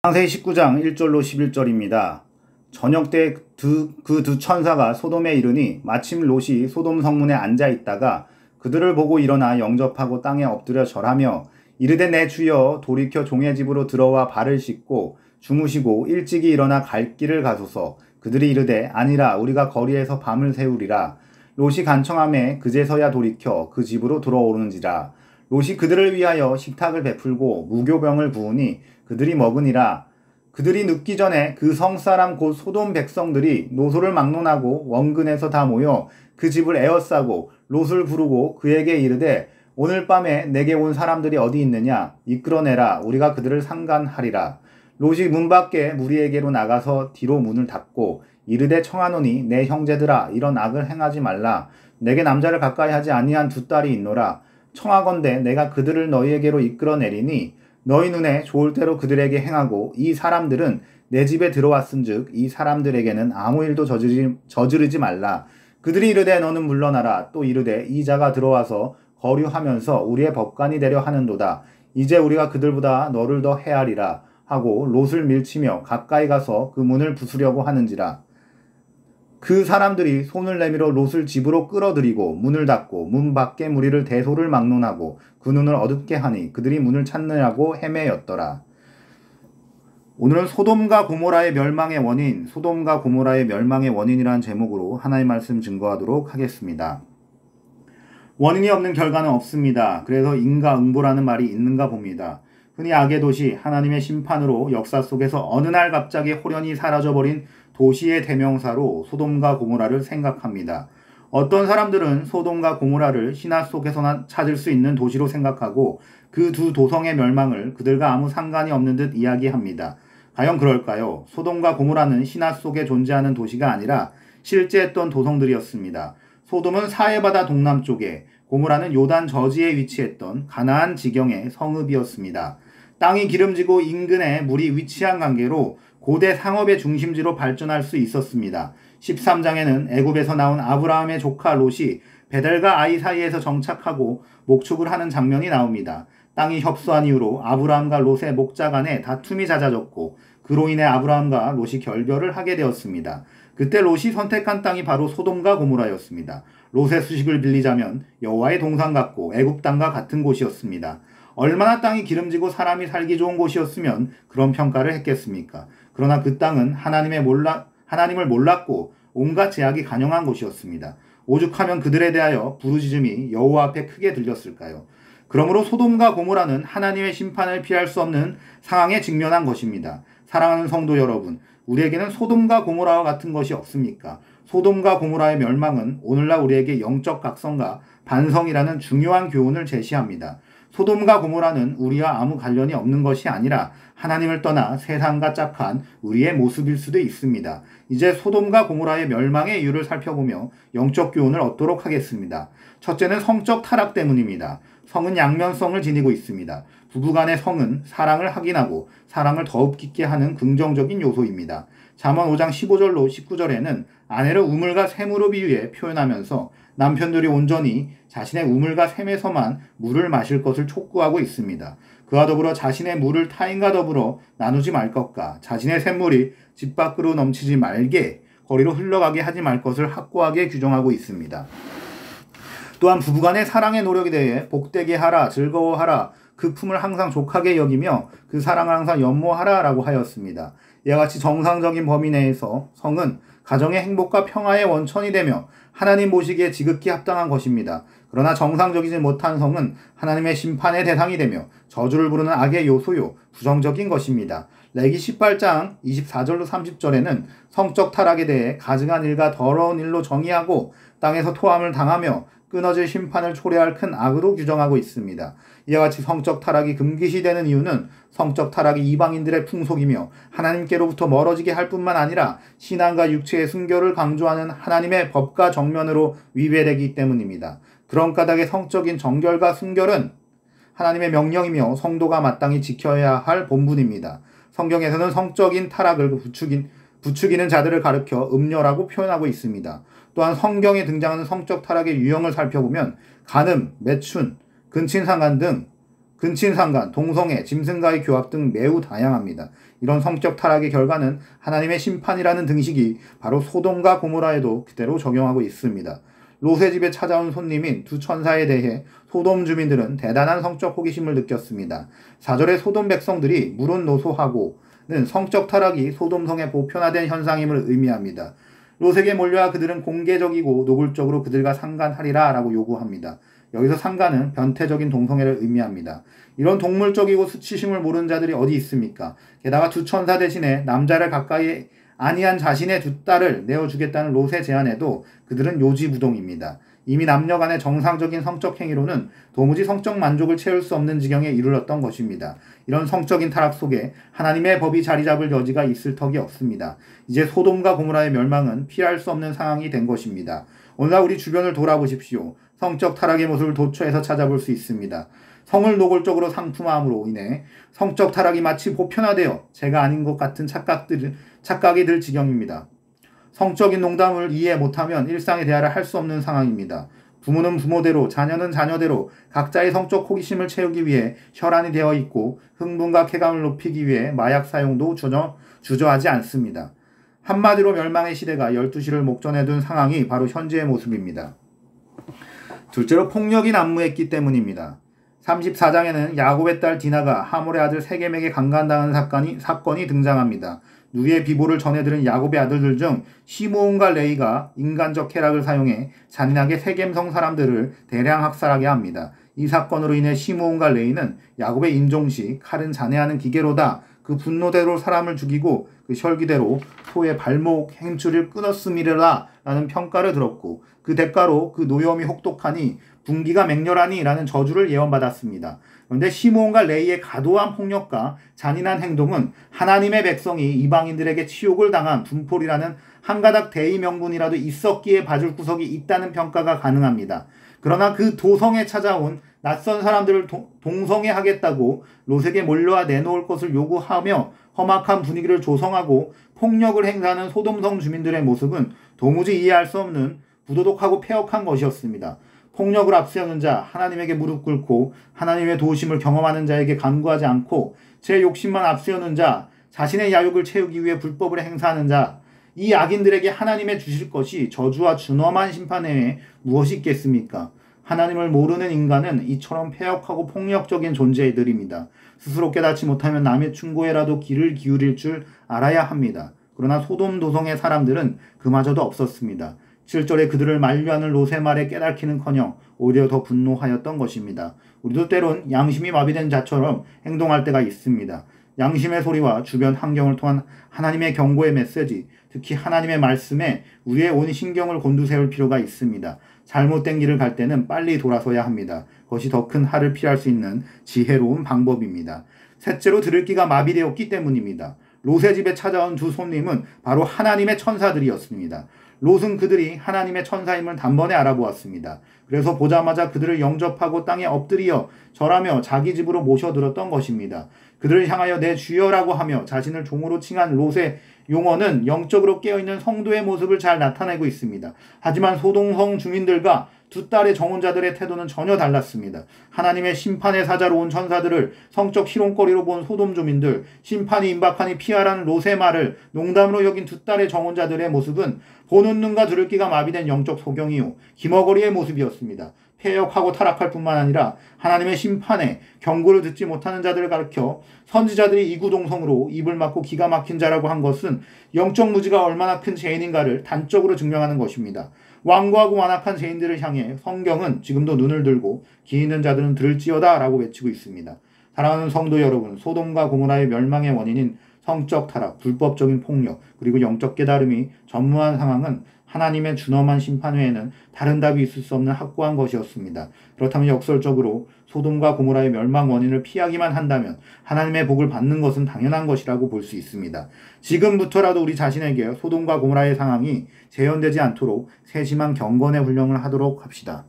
창세기 19장 1절로 11절입니다. 저녁 때 그 두 천사가 소돔에 이르니 마침 롯이 소돔 성문에 앉아 있다가 그들을 보고 일어나 영접하고 땅에 엎드려 절하며 이르되 내 주여 돌이켜 종의 집으로 들어와 발을 씻고 주무시고 일찍이 일어나 갈 길을 가소서. 그들이 이르되 아니라 우리가 거리에서 밤을 새우리라. 롯이 간청하매 그제서야 돌이켜 그 집으로 들어오는지라. 롯이 그들을 위하여 식탁을 베풀고 무교병을 부으니 그들이 먹으니라. 그들이 눕기 전에 그 성사람 곧 소돔 백성들이 노소를 막론하고 원근에서 다 모여 그 집을 에워싸고 롯을 부르고 그에게 이르되 오늘 밤에 내게 온 사람들이 어디 있느냐 이끌어내라. 우리가 그들을 상간하리라. 롯이 문 밖에 무리에게로 나가서 뒤로 문을 닫고 이르되 청하노니 내 형제들아 이런 악을 행하지 말라. 내게 남자를 가까이 하지 아니한 두 딸이 있노라. 청하건대 내가 그들을 너희에게로 이끌어내리니 너희 눈에 좋을 대로 그들에게 행하고 이 사람들은 내 집에 들어왔은즉 이 사람들에게는 아무 일도 저지르지 말라. 그들이 이르되 너는 물러나라. 또 이르되 이 자가 들어와서 거류하면서 우리의 법관이 되려 하는도다. 이제 우리가 그들보다 너를 더 해하리라 하고 롯을 밀치며 가까이 가서 그 문을 부수려고 하는지라. 그 사람들이 손을 내밀어 롯을 집으로 끌어들이고 문을 닫고 문 밖에 무리를 대소를 막론하고 그 눈을 어둡게 하니 그들이 문을 찾느라고 헤매였더라. 오늘은 소돔과 고모라의 멸망의 원인, 소돔과 고모라의 멸망의 원인이라는 제목으로 하나님의 말씀 증거하도록 하겠습니다. 원인이 없는 결과는 없습니다. 그래서 인과응보라는 말이 있는가 봅니다. 흔히 악의 도시, 하나님의 심판으로 역사 속에서 어느 날 갑자기 호련히 사라져버린 도시의 대명사로 소돔과 고모라를 생각합니다. 어떤 사람들은 소돔과 고모라를 신화 속에서나 찾을 수 있는 도시로 생각하고 그 두 도성의 멸망을 그들과 아무 상관이 없는 듯 이야기합니다. 과연 그럴까요? 소돔과 고모라는 신화 속에 존재하는 도시가 아니라 실제했던 도성들이었습니다. 소돔은 사해바다 동남쪽에, 고모라는 요단 저지에 위치했던 가나안 지경의 성읍이었습니다. 땅이 기름지고 인근에 물이 위치한 관계로 고대 상업의 중심지로 발전할 수 있었습니다. 13장에는 애굽에서 나온 아브라함의 조카 롯이 베델과 아이 사이에서 정착하고 목축을 하는 장면이 나옵니다. 땅이 협소한 이후로 아브라함과 롯의 목자 간에 다툼이 잦아졌고 그로 인해 아브라함과 롯이 결별을 하게 되었습니다. 그때 롯이 선택한 땅이 바로 소돔과 고모라였습니다. 롯의 수식을 빌리자면 여호와의 동산 같고 애굽 땅과 같은 곳이었습니다. 얼마나 땅이 기름지고 사람이 살기 좋은 곳이었으면 그런 평가를 했겠습니까? 그러나 그 땅은 하나님을 몰랐고 온갖 제약이 간영한 곳이었습니다. 오죽하면 그들에 대하여 부르짖음이 여호와 앞에 크게 들렸을까요? 그러므로 소돔과 고모라는 하나님의 심판을 피할 수 없는 상황에 직면한 것입니다. 사랑하는 성도 여러분, 우리에게는 소돔과 고모라와 같은 것이 없습니까? 소돔과 고모라의 멸망은 오늘날 우리에게 영적 각성과 반성이라는 중요한 교훈을 제시합니다. 소돔과 고모라는 우리와 아무 관련이 없는 것이 아니라 하나님을 떠나 세상과 짝한 우리의 모습일 수도 있습니다. 이제 소돔과 고모라의 멸망의 이유를 살펴보며 영적 교훈을 얻도록 하겠습니다. 첫째는 성적 타락 때문입니다. 성은 양면성을 지니고 있습니다. 부부간의 성은 사랑을 확인하고 사랑을 더욱 깊게 하는 긍정적인 요소입니다. 잠언 5장 15절로 19절에는 아내를 우물과 샘으로 비유해 표현하면서 남편들이 온전히 자신의 우물과 샘에서만 물을 마실 것을 촉구하고 있습니다. 그와 더불어 자신의 물을 타인과 더불어 나누지 말 것과 자신의 샘물이 집 밖으로 넘치지 말게 거리로 흘러가게 하지 말 것을 확고하게 규정하고 있습니다. 또한 부부간의 사랑의 노력에 대해 복되게 하라, 즐거워하라, 그 품을 항상 족하게 여기며 그 사랑을 항상 연모하라 라고 하였습니다. 이와 같이 정상적인 범위 내에서 성은 가정의 행복과 평화의 원천이 되며 하나님 보시기에 지극히 합당한 것입니다. 그러나 정상적이지 못한 성은 하나님의 심판의 대상이 되며 저주를 부르는 악의 요소요 부정적인 것입니다. 레기 18장 24절로 30절에는 성적 타락에 대해 가증한 일과 더러운 일로 정의하고 땅에서 토함을 당하며 끊어질 심판을 초래할 큰 악으로 규정하고 있습니다. 이와 같이 성적 타락이 금기시되는 이유는 성적 타락이 이방인들의 풍속이며 하나님께로부터 멀어지게 할 뿐만 아니라 신앙과 육체의 순결을 강조하는 하나님의 법과 정면으로 위배되기 때문입니다. 그런 까닭에 성적인 정결과 순결은 하나님의 명령이며 성도가 마땅히 지켜야 할 본분입니다. 성경에서는 성적인 타락을 부추기는 자들을 가르켜 음녀라고 표현하고 있습니다. 또한 성경에 등장하는 성적 타락의 유형을 살펴보면 간음, 매춘, 근친상간 등 근친상간, 동성애, 짐승과의 교합 등 매우 다양합니다. 이런 성적 타락의 결과는 하나님의 심판이라는 등식이 바로 소돔과 고모라에도 그대로 적용하고 있습니다. 롯의 집에 찾아온 손님인 두 천사에 대해 소돔 주민들은 대단한 성적 호기심을 느꼈습니다. 4절의 소돔 백성들이 물은 노소하고는 성적 타락이 소돔성에 보편화된 현상임을 의미합니다. 롯에게 몰려와 그들은 공개적이고 노골적으로 그들과 상간하리라 라고 요구합니다. 여기서 상간은 변태적인 동성애를 의미합니다. 이런 동물적이고 수치심을 모르는 자들이 어디 있습니까? 게다가 두 천사 대신에 남자를 가까이 아니한 자신의 두 딸을 내어주겠다는 롯의 제안에도 그들은 요지부동입니다. 이미 남녀 간의 정상적인 성적 행위로는 도무지 성적 만족을 채울 수 없는 지경에 이르렀던 것입니다. 이런 성적인 타락 속에 하나님의 법이 자리 잡을 여지가 있을 턱이 없습니다. 이제 소돔과 고모라의 멸망은 피할 수 없는 상황이 된 것입니다. 오늘날 우리 주변을 돌아보십시오. 성적 타락의 모습을 도처에서 찾아볼 수 있습니다. 성을 노골적으로 상품함으로 인해 성적 타락이 마치 보편화되어 죄가 아닌 것 같은 착각이 들 지경입니다. 성적인 농담을 이해 못하면 일상의 대화를 할 수 없는 상황입니다. 부모는 부모대로, 자녀는 자녀대로 각자의 성적 호기심을 채우기 위해 혈안이 되어 있고 흥분과 쾌감을 높이기 위해 마약 사용도 전혀 주저하지 않습니다. 한마디로 멸망의 시대가 12시를 목전에 둔 상황이 바로 현재의 모습입니다. 둘째로 폭력이 난무했기 때문입니다. 34장에는 야곱의 딸 디나가 하몰의 아들 세겜에게 강간당하는 사건이 등장합니다. 누이의 비보를 전해들은 야곱의 아들들 중 시므온과 레이가 인간적 쾌락을 사용해 잔인하게 세겜성 사람들을 대량 학살하게 합니다. 이 사건으로 인해 시므온과 레이는 야곱의 인종시 칼은 잔해하는 기계로다. 그 분노대로 사람을 죽이고 그 혈기대로 소의 발목 행추를 끊었음이라 라는 평가를 들었고 그 대가로 그 노염이 혹독하니 분기가 맹렬하니 라는 저주를 예언받았습니다. 그런데 시므온과 레이의 과도한 폭력과 잔인한 행동은 하나님의 백성이 이방인들에게 치욕을 당한 분폴이라는 한 가닥 대의 명분이라도 있었기에 봐줄 구석이 있다는 평가가 가능합니다. 그러나 그 도성에 찾아온 낯선 사람들을 동성애하겠다고 롯에게 몰려와 내놓을 것을 요구하며 험악한 분위기를 조성하고 폭력을 행사하는 소돔성 주민들의 모습은 도무지 이해할 수 없는 부도덕하고 폐역한 것이었습니다. 폭력을 앞세우는 자, 하나님에게 무릎 꿇고 하나님의 도우심을 경험하는 자에게 간구하지 않고 제 욕심만 앞세우는 자, 자신의 야욕을 채우기 위해 불법을 행사하는 자, 이 악인들에게 하나님의 주실 것이 저주와 준엄한 심판 외에 무엇이 있겠습니까? 하나님을 모르는 인간은 이처럼 폐역하고 폭력적인 존재들입니다. 스스로 깨닫지 못하면 남의 충고에라도 귀를 기울일 줄 알아야 합니다. 그러나 소돔 도성의 사람들은 그마저도 없었습니다. 7절에 그들을 만류하는 롯의 말에 깨닫기는커녕 오히려 더 분노하였던 것입니다. 우리도 때론 양심이 마비된 자처럼 행동할 때가 있습니다. 양심의 소리와 주변 환경을 통한 하나님의 경고의 메시지, 특히 하나님의 말씀에 우리의 온 신경을 곤두세울 필요가 있습니다. 잘못된 길을 갈 때는 빨리 돌아서야 합니다. 그것이 더 큰 해를 피할 수 있는 지혜로운 방법입니다. 셋째로 들을 귀가 마비되었기 때문입니다. 롯의 집에 찾아온 두 손님은 바로 하나님의 천사들이었습니다. 롯은 그들이 하나님의 천사임을 단번에 알아보았습니다. 그래서 보자마자 그들을 영접하고 땅에 엎드려 절하며 자기 집으로 모셔들었던 것입니다. 그들을 향하여 내 주여라고 하며 자신을 종으로 칭한 롯의 용어는 영적으로 깨어있는 성도의 모습을 잘 나타내고 있습니다. 하지만 소돔성 주민들과 두 딸의 정혼자들의 태도는 전혀 달랐습니다. 하나님의 심판의 사자로 온 천사들을 성적 희롱거리로 본 소돔 주민들, 심판이 임박하니 피하라는 롯의 말을 농담으로 여긴 두 딸의 정혼자들의 모습은 보는 눈과 들을 귀가 마비된 영적 소경이요 기머거리의 모습이었습니다. 폐역하고 타락할 뿐만 아니라 하나님의 심판에 경고를 듣지 못하는 자들을 가르쳐 선지자들이 이구동성으로 입을 막고 기가 막힌 자라고 한 것은 영적 무지가 얼마나 큰 죄인인가를 단적으로 증명하는 것입니다. 완고하고 완악한 죄인들을 향해 성경은 지금도 눈을 들고 귀 있는 자들은 들을지어다 라고 외치고 있습니다. 사랑하는 성도 여러분, 소돔과 고모라의 멸망의 원인인 성적 타락, 불법적인 폭력, 그리고 영적 깨달음이 전무한 상황은 하나님의 준엄한 심판 외에는 다른 답이 있을 수 없는 확고한 것이었습니다. 그렇다면 역설적으로 소돔과 고모라의 멸망 원인을 피하기만 한다면 하나님의 복을 받는 것은 당연한 것이라고 볼 수 있습니다. 지금부터라도 우리 자신에게 소돔과 고모라의 상황이 재현되지 않도록 세심한 경건의 훈련을 하도록 합시다.